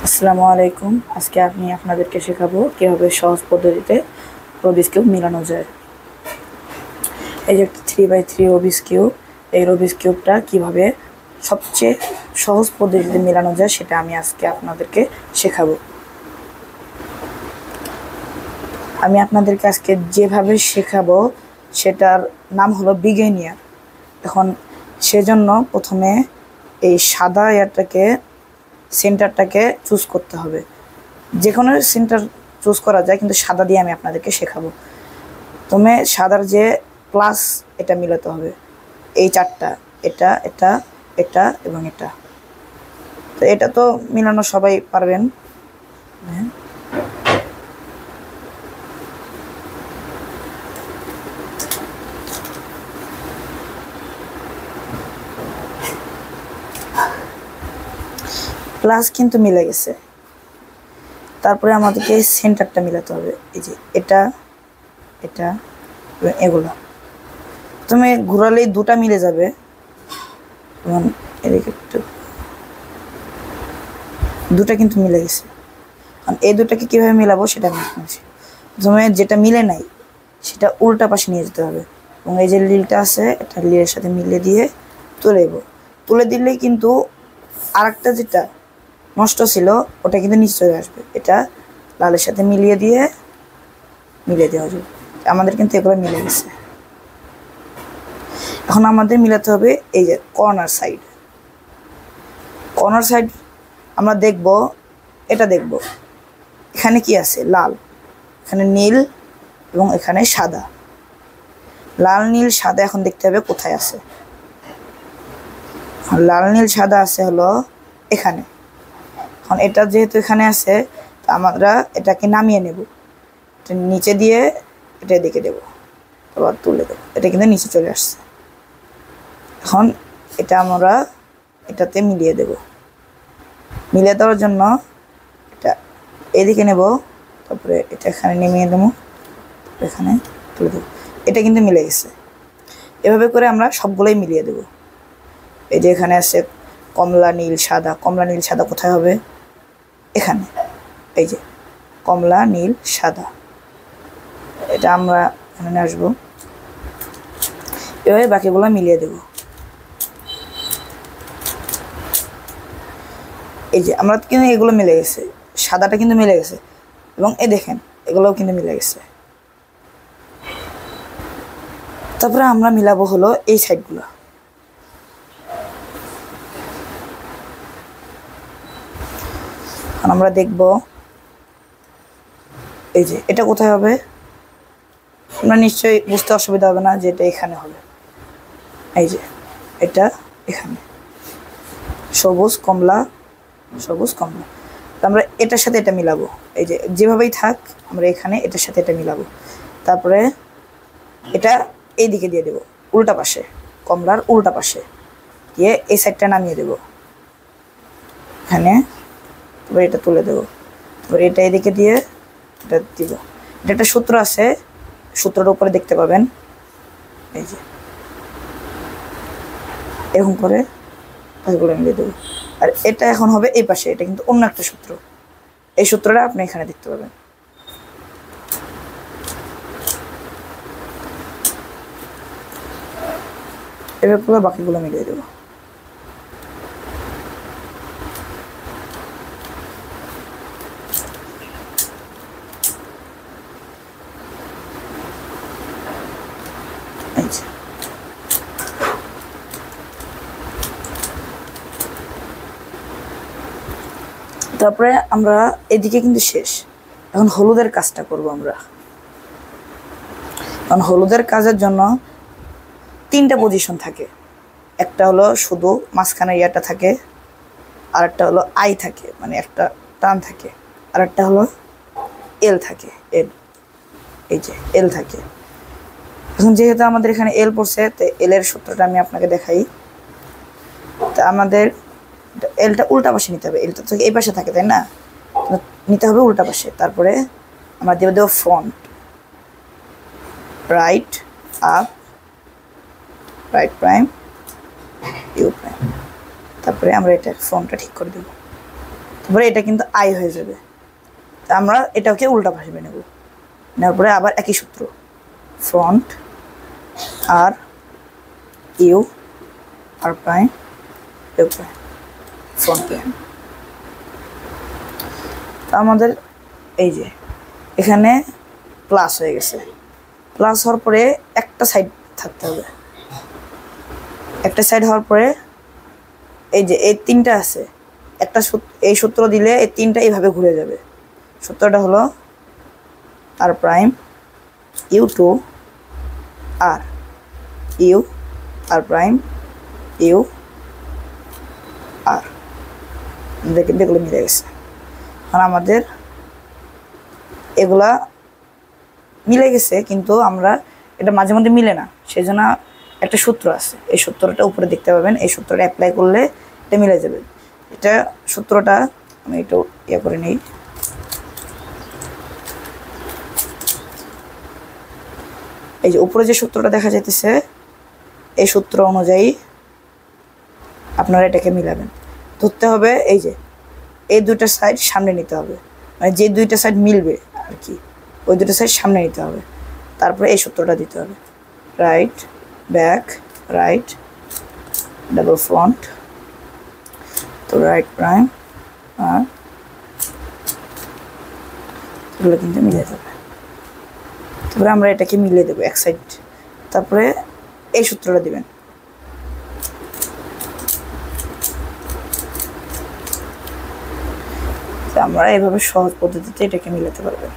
আসসালামু আলাইকুম। আজকে আমি আপনাদেরকে শেখাবো কীভাবে সহজ পদ্ধতিতে রুবিক্স কিউব মিলানো যায়। এই যে একটা 3x3 রুবিক্স কিউব, এই রুবিক্স কিউবটা কীভাবে সবচেয়ে সহজ পদ্ধতিতে মিলানো যায় সেটা আমি আজকে আপনাদেরকে শেখাবো। আমি আপনাদেরকে আজকে যেভাবে শেখাবো সেটার নাম হলো বিগিনার। এখন সেজন্য প্রথমে এই সাদা সেন্টারটাকে চুজ করতে হবে। যে কোনো সেন্টার চুজ করা যায়, কিন্তু সাদা দিয়ে আমি আপনাদেরকে শেখাবো। প্রথমে সাদার যে প্লাস এটা মিলাতে হবে, এই চারটা, এটা এটা এটা এবং এটা। তো এটা তো মিলানো সবাই পারবেন। প্লাস কিন্তু মিলে গেছে। তারপরে আমাদেরকে সেন্টারটা মিলাতে হবে, এই যে এটা এটা এবং এগুলো। তুমি ঘোরালেই দুটা মিলে যাবে। এবং এদিকে একটু দুটা কিন্তু মিলে গেছে। কারণ এই দুটাকে কীভাবে মিলাবো সেটা আমি বলছি। প্রথমে যেটা মিলে নাই সেটা উল্টা পাশে নিয়ে যেতে হবে, এবং এই যে লিলটা আছে এটা লিলের সাথে মিলিয়ে দিয়ে তুলে দিলেই কিন্তু আরেকটা যেটা নষ্ট ছিল ওটা কিন্তু নিচে চলে আসবে। এটা লালের সাথে মিলিয়ে দেওয়া যাবে। আমাদের কিন্তু এগুলো মিলে গেছে। এখন আমাদের মিলাতে হবে এই যে কর্নার সাইড। আমরা দেখব, এখানে কি আছে, লাল, এখানে নীল এবং এখানে সাদা। লাল নীল সাদা এখন দেখতে হবে কোথায় আছে। লাল নীল সাদা আছে হলো এখানে। এখন এটা যেহেতু এখানে আছে, আমরা এটাকে নামিয়ে নেব, নিচে দিয়ে এটা এদিকে দেবো, আবার তুলে দেবো। এটা কিন্তু নিচে চলে আসছে। এখন এটা আমরা এটাতে মিলিয়ে দেওয়ার জন্য এটা এদিকে নেব, তারপরে এটা এখানে নামিয়ে দেবো, এখানে তুলে দেবো। এটা কিন্তু মিলে গেছে। এভাবে করে আমরা সবগুলোই মিলিয়ে দেব। এই যে এখানে আছে কমলা নীল সাদা কোথায় হবে, এখানে। এই যে কমলা নীল সাদা, এটা আমরা এখানে আসবো। এভাবে বাকিগুলো মিলিয়ে দেব। এই যে আমরা কিন্তু এগুলো মিলে গেছে, সাদাটা কিন্তু মিলে গেছে, এবং এই দেখেন এগুলোও কিন্তু মিলে গেছে। তারপরে আমরা মিলাবো হলো এই সাইডগুলো। আমরা দেখব এই যে এটা কোথায় হবে। আমরা নিশ্চয়ই বুঝতে অসুবিধা হবে না যে এটা এখানে হবে। এই যে এটা এখানে সবুজ কমলা। আমরা এটার সাথে এটা মিলাবো। এই যে যেভাবেই থাক, আমরা এখানে এটার সাথে এটা মিলাবো। তারপরে এটা এই দিকে দিয়ে দেব, উল্টা পাশে, কমলার উল্টা পাশে দিয়ে এই সাইডটা নামিয়ে দেব এখানে। তারপরে এটা তুলে দেবো, তারপরে এটা এদিকে দিয়ে এটা দিব। এটা একটা সূত্র আছে, সূত্রের উপরে দেখতে পাবেন। এই যে এরকম করে এগুলো মিলিয়ে দেবো। আর এটা এখন হবে এই পাশে, এটা কিন্তু অন্য একটা সূত্র। এই সূত্রটা আপনি এখানে দেখতে পাবেন। এভাবে বাকিগুলো মিলিয়ে দেবো। তারপরে আমরা এদিকে কিন্তু শেষ। এখন হলুদের কাজটা করব আমরা। কারণ হলুদের কাজের জন্য তিনটা পজিশন থাকে। একটা হলো শুধু মাঝখানে ইয়াটা থাকে, আর একটা হলো আই থাকে, মানে একটা টান থাকে, আর একটা হলো এল থাকে, এই যে এল থাকে। এখন যেহেতু আমাদের এখানে এল পড়ছে, তো এলের সূত্রটা আমি আপনাকে দেখাই। তা আমাদের এলটা উল্টা পাশে নিতে হবে। এলটা তো এই পাশে থাকে, তাই না? নিতে হবে উল্টা পাশে। তারপরে আমরা দেব front, right up, right prime, U prime. তারপরে আমরা এটা ফ্রন্টটা ঠিক করে দেব। তারপরে এটা কিন্তু আই হয়ে যাবে। তা আমরা এটাকে উল্টা পাশে নেব, নেওয়ার পরে আবার একই সূত্র, front R U R prime U prime front prime. তা আমাদের এই যে এখানে প্লাস হয়ে গেছে। প্লাস হওয়ার পরে একটা সাইড থাকতে হবে, একটা সাইড হওয়ার পরে এই যে এই তিনটা আছে, একটা এই সূত্র দিলে এই তিনটা এইভাবে ঘুরে যাবে। সূত্রটা হলো R prime U two R U R prime U R, দেখলে মিলে গেছে। আর আমাদের এগুলা মিলে গেছে, কিন্তু আমরা এটা মাঝে মধ্যে মিলে না, সেই জন্য একটা সূত্র আছে, এই সূত্রটা উপরে দেখতে পাবেন। এই সূত্রটা অ্যাপ্লাই করলে এটা মিলে যাবে। এটা সূত্রটা আমি একটু ইয়ে করে নিই। এই যে উপরে যে সূত্রটা দেখা যাইতেছে, এই সূত্র অনুযায়ী আপনারা এটাকে মিলাবেন। ধরতে হবে এই যে এই দুইটা সাইড সামনে নিতে হবে, মানে যে দুইটা সাইড মিলবে আর কি, ওই দুটো সাইড সামনে নিতে হবে। তারপরে এই সূত্রটা দিতে হবে, right back right double front, তো রাইট প্রাইম আর এগুলো কিন্তু মিলে যাবে। তারপরে আমরা এটাকে মিলিয়ে দেবো এক সাইড, তারপরে এই সূত্রটা দিবেন। আমরা এভাবে সহজ পদ্ধতিতে এটাকে মিলাতে পারবেন।